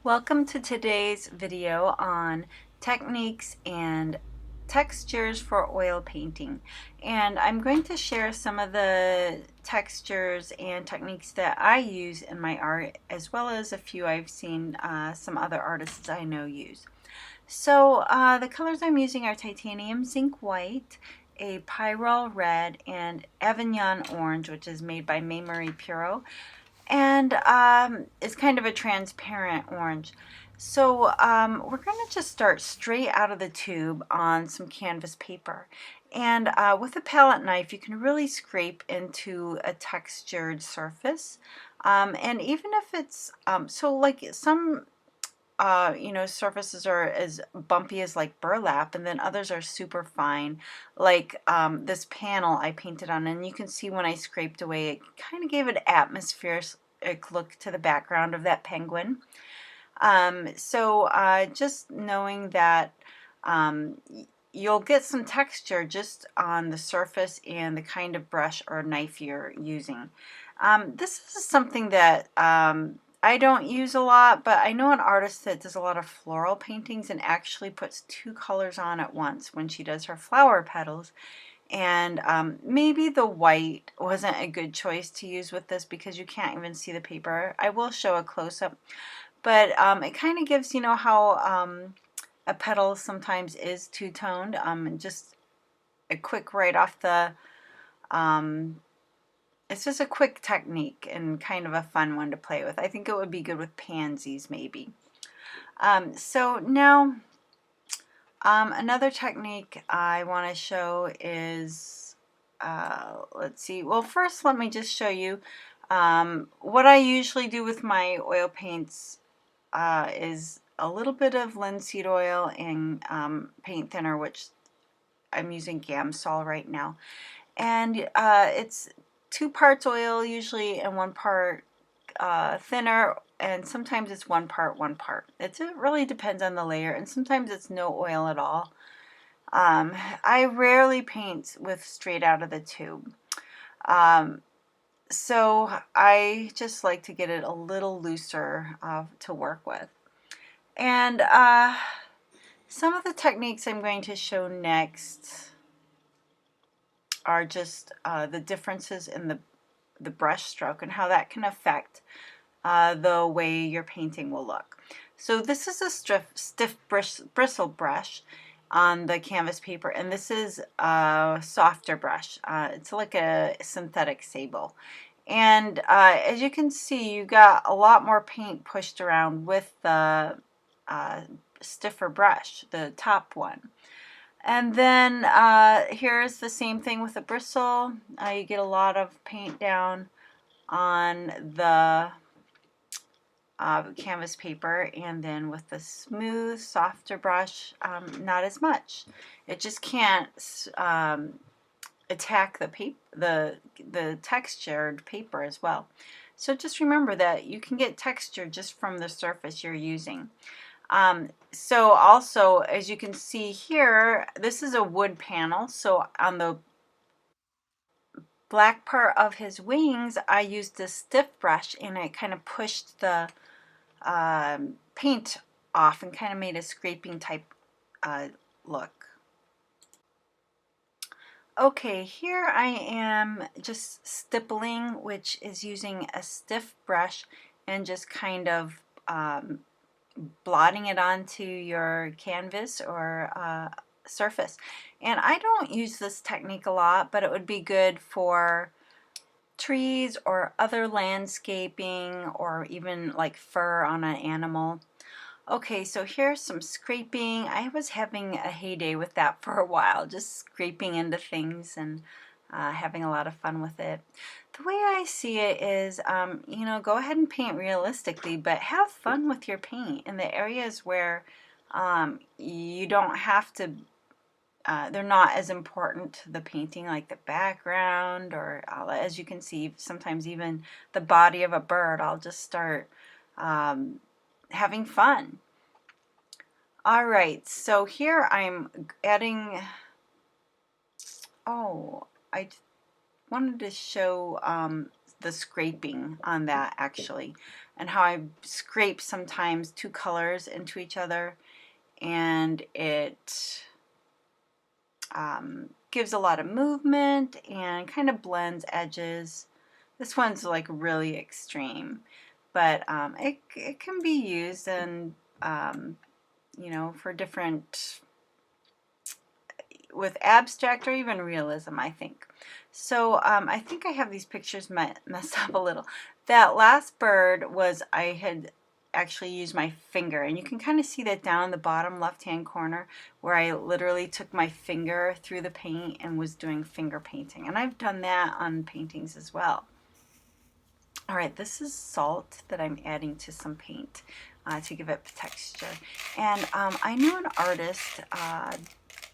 Welcome to today's video on techniques and textures for oil painting. And I'm going to share some of the textures and techniques that I use in my art, as well as a few I've seen some other artists I know use. So the colors I'm using are titanium zinc white, a pyrrole red, and Avignon orange, which is made by May Marie Puro, and it's kind of a transparent orange. So we're going to just start straight out of the tube on some canvas paper. And with a palette knife, you can really scrape into a textured surface. And even if it's, so like some surfaces are as bumpy as like burlap, and then others are super fine, like this panel I painted on, and you can see when I scraped away, it kind of gave an atmospheric look to the background of that penguin. So just knowing that you'll get some texture just on the surface and the kind of brush or knife you're using. This is something that I don't use a lot, but I know an artist that does a lot of floral paintings and actually puts two colors on at once when she does her flower petals. And maybe the white wasn't a good choice to use with this because you can't even see the paper. I will show a close-up, but it kind of gives, how a petal sometimes is two-toned. Just a quick right off the it's just a quick technique and kind of a fun one to play with. I think it would be good with pansies maybe. So now another technique I want to show is, let's see, well first let me just show you what I usually do with my oil paints is a little bit of linseed oil and paint thinner, which I'm using Gamsol right now. And it's 2 parts oil usually and 1 part thinner, and sometimes it's 1 part, 1 part. It really depends on the layer, and sometimes it's no oil at all. I rarely paint with straight out of the tube. So I just like to get it a little looser to work with. And some of the techniques I'm going to show next are just the differences in the brush stroke and how that can affect the way your painting will look. So this is a stiff bristle brush on the canvas paper, and this is a softer brush. It's like a synthetic sable. And as you can see, you got a lot more paint pushed around with the stiffer brush, the top one. And then here's the same thing with the bristle. You get a lot of paint down on the canvas paper, and then with the smooth, softer brush, not as much. It just can't attack the textured paper as well. So just remember that you can get texture just from the surface you're using. So also, as you can see here, this is a wood panel. So on the black part of his wings, I used this stiff brush and I kind of pushed the paint off and kind of made a scraping type look. Okay, here I am just stippling, which is using a stiff brush and just kind of blotting it onto your canvas or surface. And I don't use this technique a lot, but it would be good for trees or other landscaping, or even like fur on an animal. Okay, so here's some scraping. I was having a heyday with that for a while, just scraping into things and having a lot of fun with it. The way I see it is, go ahead and paint realistically, but have fun with your paint in the areas where you don't have to, they're not as important to the painting, like the background, or as you can see, sometimes even the body of a bird. I'll just start having fun. Alright, so here I'm adding, I wanted to show the scraping on that actually. and how I scrape sometimes two colors into each other, and it gives a lot of movement and kind of blends edges. This one's like really extreme, but it can be used in you know, for different, with abstract or even realism, I think. So I think I have these pictures messed up a little. That last bird was, I had actually used my finger, and you can kind of see that down in the bottom left hand corner where I literally took my finger through the paint and was doing finger painting, and I've done that on paintings as well. All right, this is salt that I'm adding to some paint to give it texture. And I knew an artist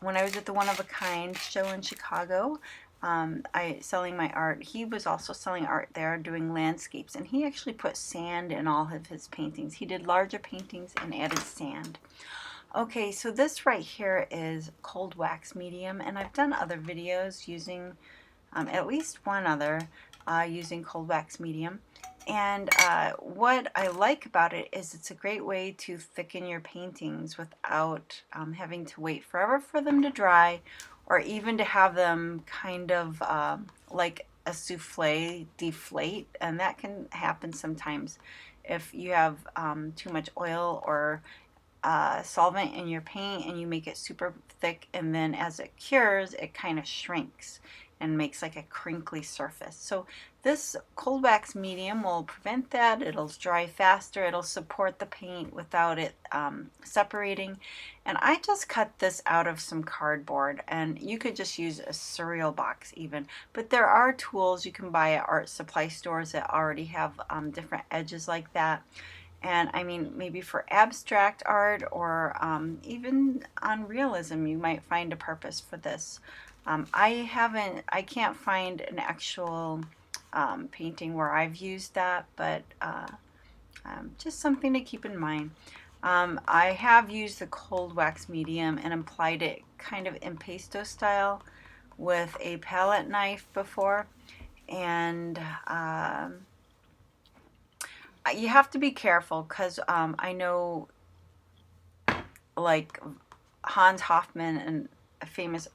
when I was at the One of a Kind show in Chicago, selling my art. He was also selling art there, doing landscapes, and he actually put sand in all of his paintings. He did larger paintings and added sand. Okay, so this right here is cold wax medium, and I've done other videos using at least one other using cold wax medium. And what I like about it is it's a great way to thicken your paintings without having to wait forever for them to dry, or even to have them kind of like a souffle deflate. And that can happen sometimes if you have too much oil or solvent in your paint and you make it super thick, and then as it cures it kind of shrinks and makes like a crinkly surface. So this cold wax medium will prevent that. It'll dry faster. It'll support the paint without it separating. And I just cut this out of some cardboard, and you could just use a cereal box even. But there are tools you can buy at art supply stores that already have different edges like that. And I mean, maybe for abstract art or even on realism, you might find a purpose for this. I can't find an actual painting where I've used that, but just something to keep in mind. I have used the cold wax medium and applied it kind of impasto style with a palette knife before, and you have to be careful because I know, like Hans Hofmann, and a famous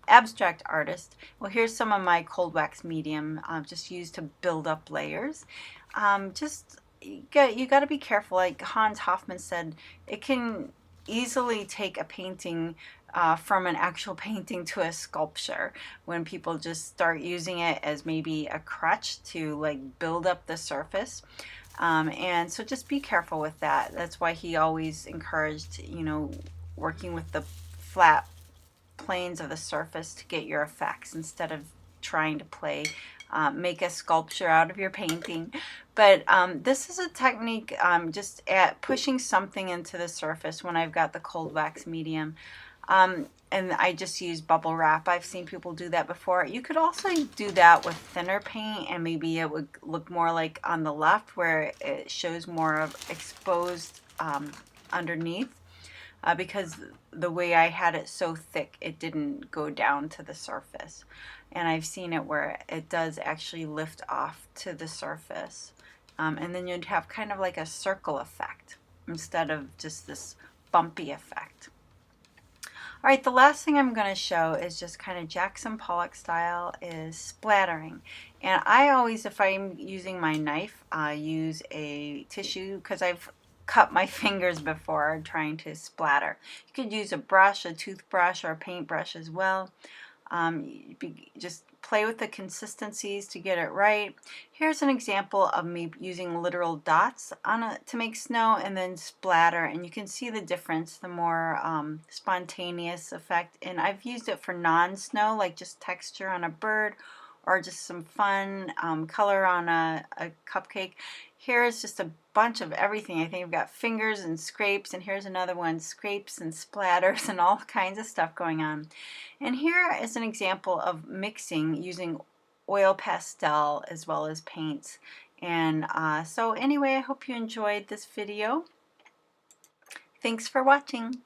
abstract artist. Well, here's some of my cold wax medium just used to build up layers. You got to be careful. Like Hans Hofmann said, it can easily take a painting from an actual painting to a sculpture when people just start using it as maybe a crutch to like build up the surface. And so just be careful with that. That's why he always encouraged, you know, working with the flat planes of the surface to get your effects instead of trying to make a sculpture out of your painting. But this is a technique just at pushing something into the surface when I've got the cold wax medium. And I just use bubble wrap. I've seen people do that before. You could also do that with thinner paint, and maybe it would look more like on the left where it shows more of exposed underneath. Because the way I had it so thick, it didn't go down to the surface. And I've seen it where it does actually lift off to the surface. And then you'd have kind of like a circle effect instead of just this bumpy effect. All right, the last thing I'm going to show is just kind of Jackson Pollock style, is splattering. And I always, if I'm using my knife, use a tissue because I've cut my fingers before trying to splatter. You could use a brush, a toothbrush, or a paintbrush as well. Just play with the consistencies to get it right. Here's an example of me using literal dots to make snow and then splatter, and you can see the difference, the more spontaneous effect. And I've used it for non-snow, like just texture on a bird or just some fun color on a cupcake. Here's just a bunch of everything. I think I've got fingers and scrapes, and here's another one, scrapes and splatters and all kinds of stuff going on. And here is an example of mixing using oil pastel as well as paints. And so anyway, I hope you enjoyed this video. Thanks for watching.